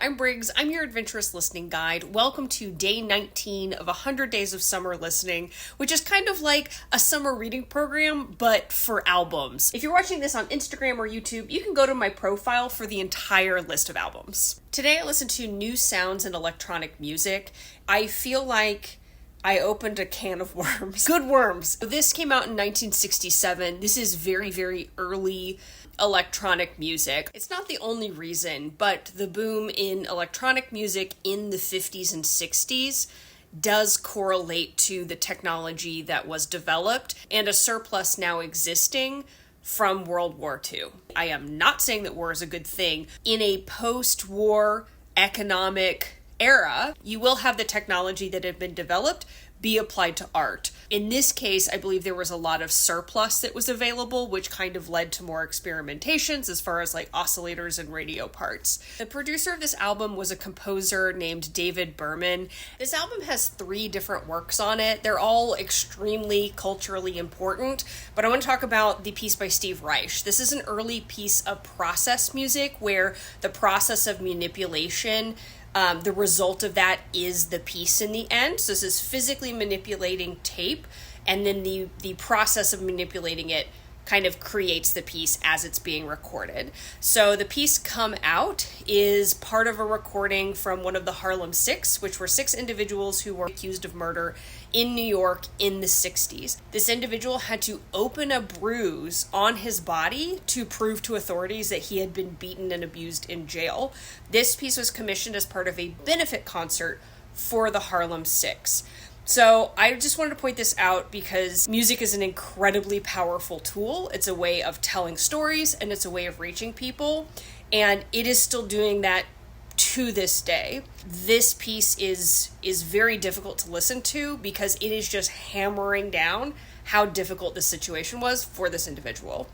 I'm Briggs. I'm your adventurous listening guide. Welcome to day 19 of 100 days of summer listening, which is kind of like a summer reading program, but for albums. If you're watching this on Instagram or YouTube, you can go to my profile for the entire list of albums. Today I listened to new sounds in electronic music. I feel like I opened a can of worms. Good worms. This came out in 1967. This is very, very early electronic music. It's not the only reason, but the boom in electronic music in the 50s and 60s does correlate to the technology that was developed and a surplus now existing from World War II. I am not saying that war is a good thing. In a post-war economic era, you will have the technology that had been developed be applied to art. In this case, I believe there was a lot of surplus that was available, which kind of led to more experimentations as far as like oscillators and radio parts. The producer of this album was a composer named David Berman. This album has 3 different works on it. They're all extremely culturally important, but I want to talk about the piece by Steve Reich. This is an early piece of process music where the process of manipulation, the result of that is the piece in the end. So this is physically manipulating tape, and then the process of manipulating it kind of creates the piece as it's being recorded. So the piece Come Out is part of a recording from one of the Harlem Six, which were 6 individuals who were accused of murder in New York in the 60s. This individual had to open a bruise on his body to prove to authorities that he had been beaten and abused in jail. This piece was commissioned as part of a benefit concert for the Harlem Six. So I just wanted to point this out because music is an incredibly powerful tool. It's a way of telling stories and it's a way of reaching people. And it is still doing that to this day. This piece is very difficult to listen to because it is just hammering down how difficult this situation was for this individual.